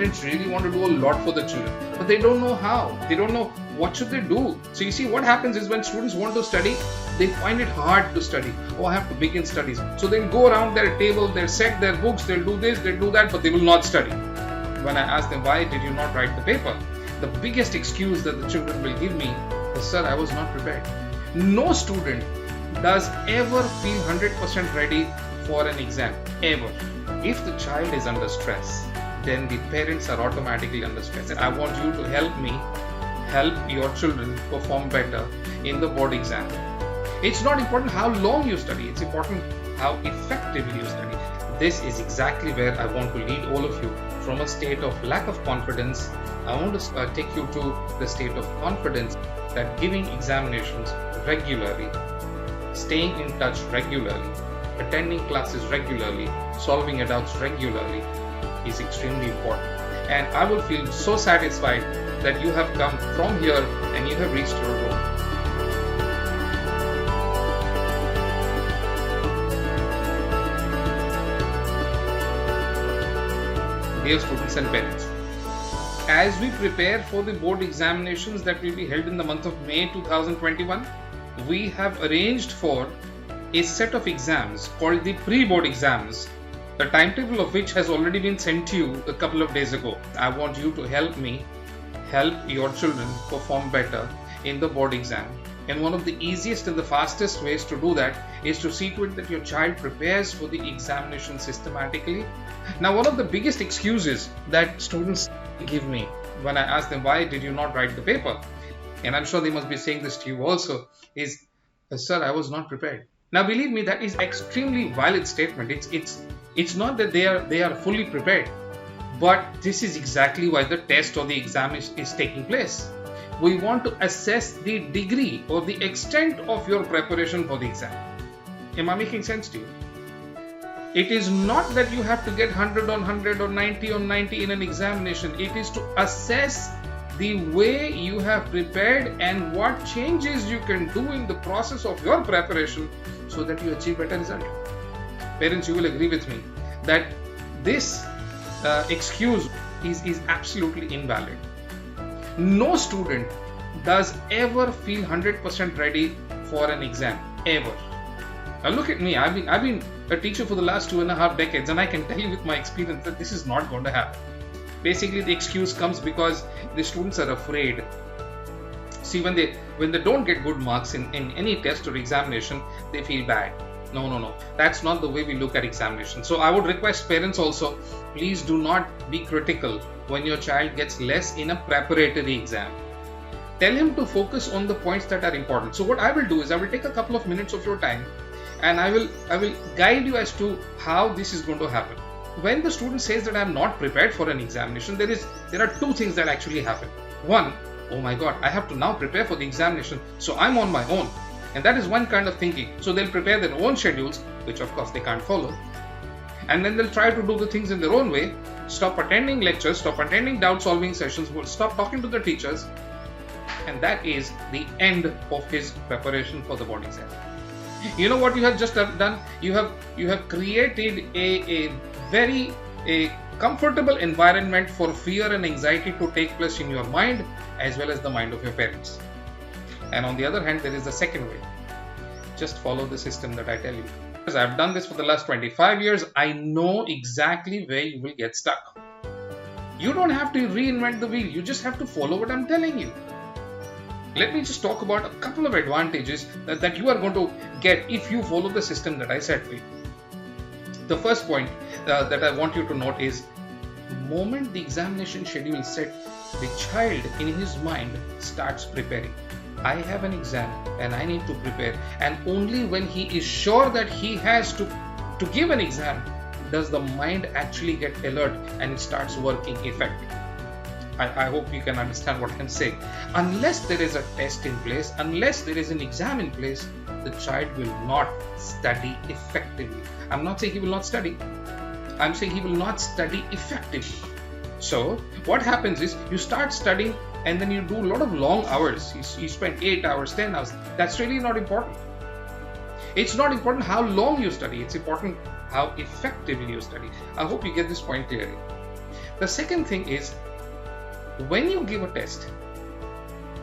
parents really want to do a lot for the children, but they don't know how. They don't know what should they do. So you see, what happens is when students want to study, they find it hard to study. Oh, I have to begin studies. So they'll go around their table, they'll set their books, they'll do this, they'll do that, but they will not study. When I ask them, why did you not write the paper? The biggest excuse that the children will give me is, sir, I was not prepared. No student does ever feel 100% ready for an exam, ever. If the child is under stress, then the parents are automatically under stress. And I want you to help me help your children perform better in the board exam. It's not important how long you study, it's important how effectively you study. This is exactly where I want to lead all of you from a state of lack of confidence. I want to take you to the state of confidence that giving examinations regularly, staying in touch regularly, attending classes regularly, solving your doubts regularly is extremely important. And I will feel so satisfied that you have come from here and you have reached your goal. Dear students and parents, as we prepare for the board examinations that will be held in the month of May 2021, we have arranged for a set of exams called the pre-board exams, the timetable of which has already been sent to you a couple of days ago. I want you to help me help your children perform better in the board exam. And one of the easiest and the fastest ways to do that is to see to it that your child prepares for the examination systematically. Now, one of the biggest excuses that students give me when I ask them, why did you not write the paper? And I'm sure they must be saying this to you also, is, sir, I was not prepared. Now, believe me, that is extremely valid statement. It's not that they are fully prepared, but this is exactly why the test or the exam is taking place. We want to assess the degree or the extent of your preparation for the exam. Am I making sense to you? It is not that you have to get 100 on 100 or 90 on 90 in an examination. It is to assess the way you have prepared and what changes you can do in the process of your preparation so that you achieve better result. Parents, you will agree with me that this excuse is absolutely invalid. No student does ever feel 100% ready for an exam, ever. Now look at me, I've been a teacher for the last 2.5 decades, and I can tell you with my experience that this is not going to happen. Basically, the excuse comes because the students are afraid. See, when they don't get good marks in any test or examination, they feel bad. No. That's not the way we look at examination. So I would request parents also, please do not be critical when your child gets less in a preparatory exam. Tell him to focus on the points that are important. So what I will do is I will take a couple of minutes of your time and I will guide you as to how this is going to happen. When the student says that I am not prepared for an examination, there are two things that actually happen. One, oh my God, I have to now prepare for the examination, so I'm on my own. And that is one kind of thinking. So they'll prepare their own schedules, which of course they can't follow. And then they'll try to do the things in their own way, stop attending lectures, stop attending doubt solving sessions, will stop talking to the teachers. And that is the end of his preparation for the board exam. You know what you have just done? You have created a very comfortable environment for fear and anxiety to take place in your mind as well as the mind of your parents. And on the other hand, there is the second way. Just follow the system that I tell you. Because I've done this for the last 25 years, I know exactly where you will get stuck. You don't have to reinvent the wheel. You just have to follow what I'm telling you. Let me just talk about a couple of advantages that you are going to get if you follow the system that I set for you. The first point that I want you to note is, the moment the examination schedule is set, the child in his mind starts preparing. I have an exam and I need to prepare, and only when he is sure that he has to give an exam does the mind actually get alert and it starts working effectively. I hope you can understand what I'm saying. Unless there is a test in place, unless there is an exam in place, the child will not study effectively. I'm not saying he will not study. I'm saying he will not study effectively. So what happens is you start studying and then you do a lot of long hours. You spend 8 hours, 10 hours. That's really not important. It's not important how long you study. It's important how effectively you study. I hope you get this point clearly. The second thing is, when you give a test,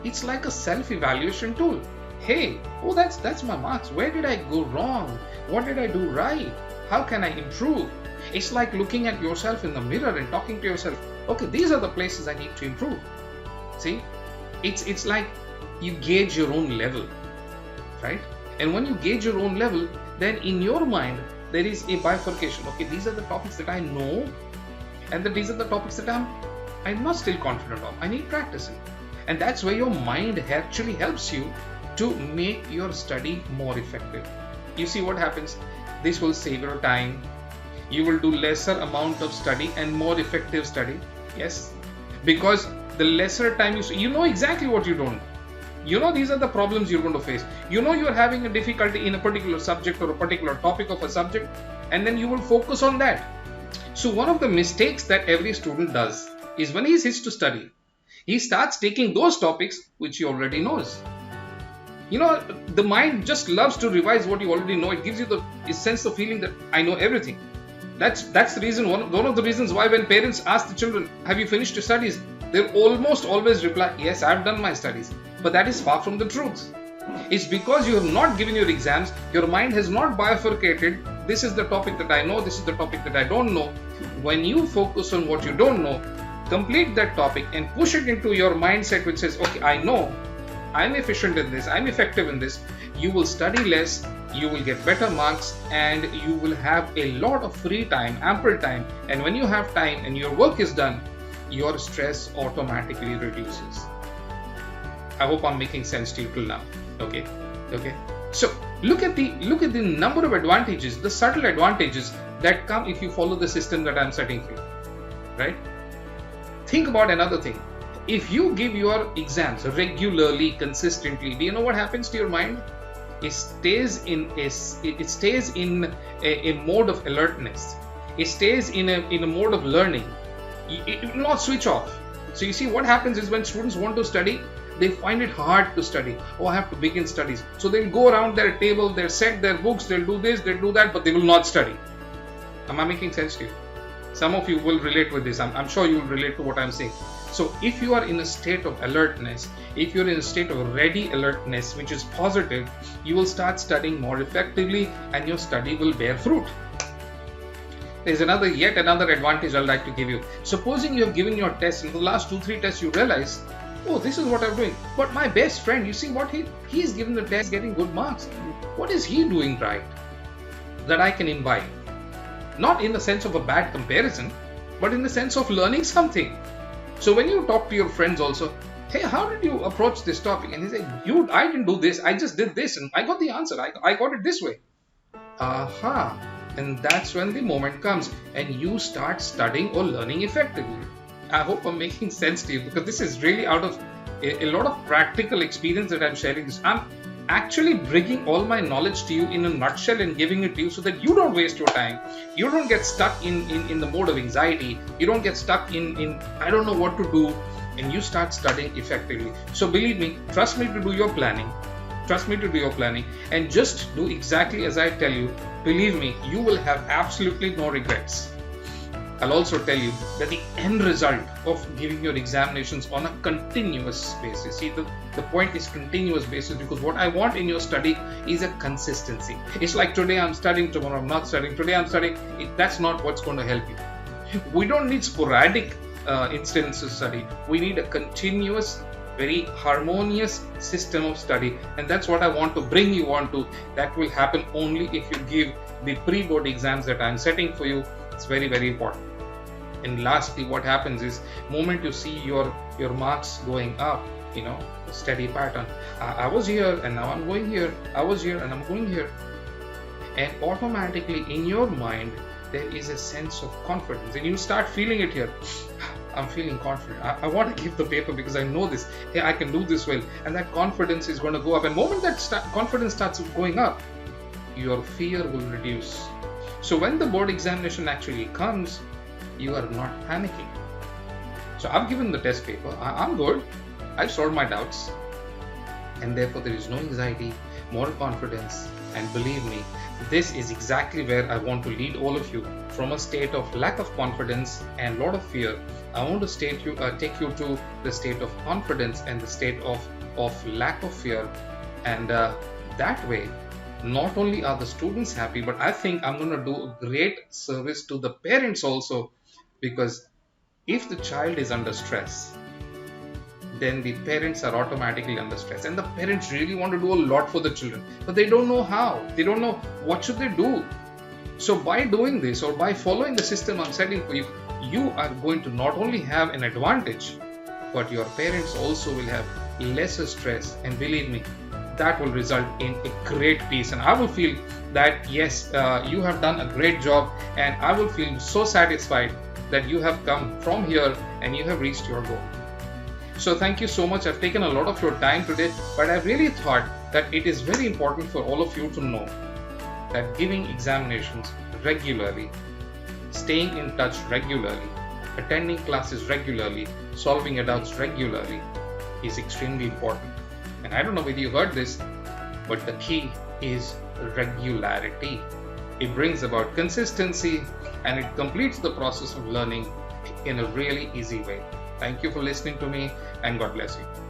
it's like a self-evaluation tool. Hey, oh, that's my marks. Where did I go wrong? What did I do right? How can I improve? It's like looking at yourself in the mirror and talking to yourself. Okay, these are the places I need to improve. See, it's like you gauge your own level, right? And when you gauge your own level, then in your mind there is a bifurcation. Okay, these are the topics that I know, and these are the topics that I'm not still confident of. I need practice in. And that's where your mind actually helps you to make your study more effective. You see what happens? This will save your time. You will do lesser amount of study and more effective study. Yes, because the lesser time you know exactly what you don't. You know these are the problems you're going to face. You know you're having a difficulty in a particular subject or a particular topic of a subject, and then you will focus on that. So one of the mistakes that every student does is when he sits to study, he starts taking those topics which he already knows. You know, the mind just loves to revise what you already know. It gives you the sense of feeling that I know everything. That's the reason, one of the reasons why when parents ask the children, have you finished your studies? They'll almost always reply, yes, I've done my studies. But that is far from the truth. It's because you have not given your exams, your mind has not bifurcated, this is the topic that I know, this is the topic that I don't know. When you focus on what you don't know, complete that topic and push it into your mindset which says, okay, I know, I'm efficient in this, I'm effective in this. You will study less, you will get better marks, and you will have a lot of free time, ample time. And when you have time and your work is done, your stress automatically reduces. I hope I'm making sense to you till now. Okay. So look at the number of advantages, the subtle advantages that come if you follow the system that I'm setting for you. Right? Think about another thing. If you give your exams regularly, consistently, do you know what happens to your mind? It stays in a mode of alertness. It stays in a mode of learning. It will not switch off. So you see what happens is when students want to study, they find it hard to study. Oh, I have to begin studies. So they'll go around their table, they'll set their books, they'll do this, they'll do that, but they will not study. Am I making sense to you? Some of you will relate with this. I'm sure you will relate to what I'm saying. So if you are in a state of alertness, if you're in a state of ready alertness, which is positive, you will start studying more effectively and your study will bear fruit. There's yet another advantage I'd like to give you. Supposing you have given your test, in the last 2-3 tests you realize, oh, this is what I'm doing. But my best friend, you see what he's given the test, getting good marks. What is he doing right that I can imbibe? Not in the sense of a bad comparison, but in the sense of learning something. So when you talk to your friends also, hey, how did you approach this topic? And he said, I didn't do this, I just did this and I got the answer. I got it this way. Aha. And that's when the moment comes and you start studying or learning effectively. I hope I'm making sense to you, because this is really out of a lot of practical experience that I'm sharing this. I'm actually bringing all my knowledge to you in a nutshell and giving it to you so that you don't waste your time. You don't get stuck in the mode of anxiety. You don't get stuck in I don't know what to do, and you start studying effectively. So believe me, trust me to do your planning. Trust me to do your planning and just do exactly as I tell you. Believe me, you will have absolutely no regrets. I'll also tell you that the end result of giving your examinations on a continuous basis. See, the point is continuous basis, because what I want in your study is a consistency. It's like today I'm studying, tomorrow I'm not studying, today I'm studying. That's not what's going to help you. We don't need sporadic instances of study. We need a continuous, very harmonious system of study, and that's what I want to bring you on to. That will happen only if you give the pre-board exams that I'm setting for you. It's very, very important. And lastly, what happens is, moment you see your marks going up, steady pattern. I was here and now I'm going here. I was here and I'm going here. And automatically in your mind, there is a sense of confidence, and you start feeling it here. I'm feeling confident. I want to give the paper because I know this. Hey, I can do this well. And that confidence is going to go up. And the moment that confidence starts going up, your fear will reduce. So when the board examination actually comes, you are not panicking. So I've given the test paper. I'm good. I've solved my doubts. And therefore there is no anxiety, more confidence. And believe me, this is exactly where I want to lead all of you. from a state of lack of confidence and lot of fear. I want to take you to the state of confidence and the state of lack of fear. And that way, not only are the students happy, but I think I'm going to do a great service to the parents also, because if the child is under stress, then the parents are automatically under stress, and the parents really want to do a lot for the children, but they don't know how. They don't know what should they do. So by doing this, or by following the system I'm setting for you, you are going to not only have an advantage, but your parents also will have lesser stress, and believe me, that will result in a great peace. And I will feel that yes, you have done a great job, and I will feel so satisfied that you have come from here and you have reached your goal. So thank you so much. I've taken a lot of your time today, but I really thought that it is very important for all of you to know that giving examinations regularly, staying in touch regularly, attending classes regularly, solving your doubts regularly is extremely important. And I don't know whether you heard this, but the key is regularity. It brings about consistency, and it completes the process of learning in a really easy way. Thank you for listening to me, and God bless you.